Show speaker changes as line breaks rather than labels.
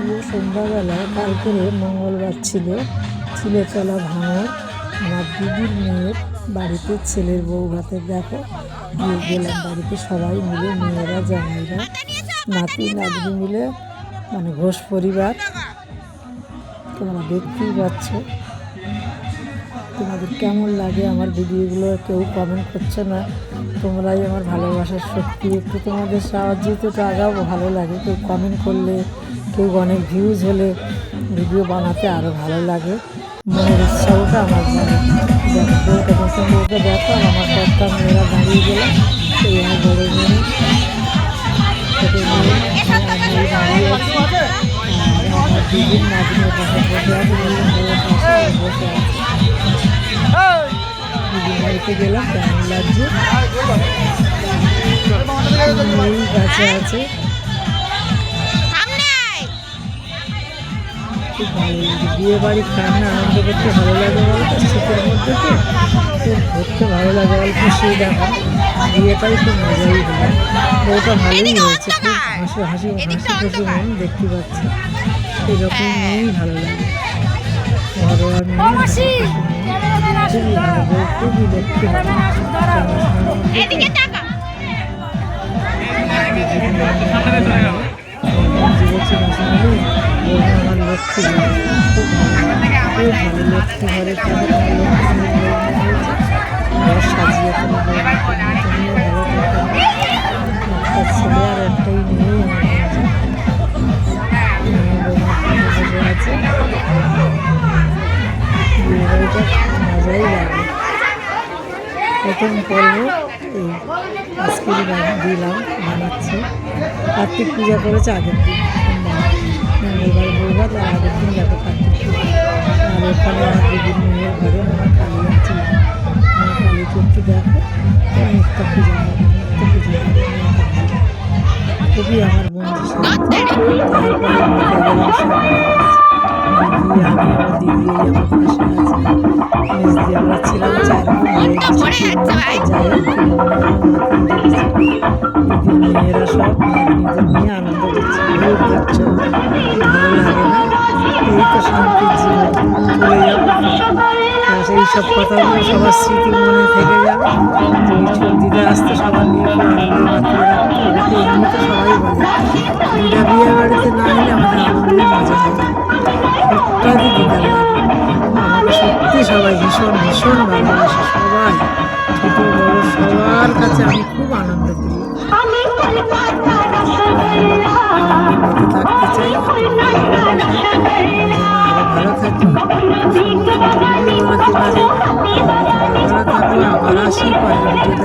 প্রিয় সন্ধ্যাবেলায় কালকে মঙ্গলবার ছিল চিলেতলা ভাঙর আমার দিদির মেয়ের বাড়িতে ছেলের বউ ভাতের দেখো গিয়ে গেলাম বাড়িতে সবাই মিলে মেয়েরা জামাইরা নাতি নাতনি মিলে মানে ঘোষ পরিবার তোমরা দেখতেই পাচ্ছ। তোমাদের কেমন লাগে আমার ভিডিওগুলো কেউ কমেন্ট করছে না, তোমরাই আমার ভালোবাসার শক্তি। একটু তোমাদের সাহায্যে তো আগাবো, ভালো লাগে। কেউ কমেন্ট করলে, কেউ অনেক ভিউজ হলে ভিডিও বানাতে আরও ভালো লাগে। মনের উৎসাহটা আমার জানে। দেখো বউটা নতুন বউকে দেখো, আর আমার কর্তা মেয়েরা দাঁড়িয়ে গেলাম। এই আমার বড় মেয়ে ছোটো মেয়ে আমি দাঁড়িয়ে আছি, আর আমার দিদির নাতনির পাশে বসে আছে, বউয়ের পাশে বসে আছে। দিদির বাড়িতে গেলাম, কেমন লাগছে। এই কাছে আছে, খুব ভালো লাগে। বিয়ে বাড়ির রান্না আনন্দ করতে ভালো লাগে বলতো, শীতের মধ্যে তো খুব ঘুরতে ভালো লাগে। অল্প সেই দেখা বিয়েটাই খুব মজাই হয়। বউটা ভালোই হয়েছে, খুব হাসি হাসি হাসি খুশি মন দেখতে পাচ্ছি। এরকম মেয়েই ভালো লাগে, ঘরোয়া মেয়ে, খুবই ভালো বউ, খুবই লক্ষ্মী হবে। আমার লক্ষ্মী খুব ভালো লক্ষ্মী ঘরে ঘর সাজিয়ে তুমিও ভালো একটা ছেলে আর একটাই মেয়ে বসে আছে। বিয়ে বাড়িটা মজাই লাগে। প্রথম পর্ব এই আজকেরই দিলাম বানাচ্ছি। কার্তিক পূজা করেছে আগের দিন, মঙ্গলবার বৌভাত, আর আগের দিন দেখো কার্তিক পূজা। আর ওখানে আমার দিদির মেয়ের ঘরে আমার কালী আছে, আমার কালীকে একটু দেখো, নিত্য পূজা করে, নিত্য পূজা করে। খুবই আমার বন্ধুর সাথে। তারপরে মেয়েকে গেলাম সব দিদি, আমি আমার দিদি এই আমার পাশে আছে, নিজ দিয়ে আমরা ছিলাম 4 বোন, হয়ে গেছে 3 বোন। যাই হোক 3 বোনের দিদির মেয়েরা সব নাতনিদের নিয়ে আনন্দ করছে। খুব দেখছো, ভালো লাগে না? এই তো শান্তির জীবন, চলে যাবো। এই সব কথাগুলো সবার স্মৃতি মনে থেকে যাবে। যে ওই দিদা আসতে সবার নিয়ে খুব আনন্দ মাতিয়ে রাখতো। এটা তো এমনিতে সবাই বলে, দিদা বিয়ে বাড়িতে না এলে আমাদের আনন্দের মজা হয় না। সবটাই দিদা লাগে। আমাকে সত্যি সবাই ভীষণ ভীষণ ভালোবাসে, সবাই ছোটো বড়ো সবার কাছে আমি খুব আনন্দ করি, আনন্দের মধ্যে থাকতে চাই। ভালোবাসা যেন আরও ভালো থাকি, সুন্দর সুন্দর ভিডিও বানাতে পারি। ভালো থাকো, আবার আসি পরের ভিডিও।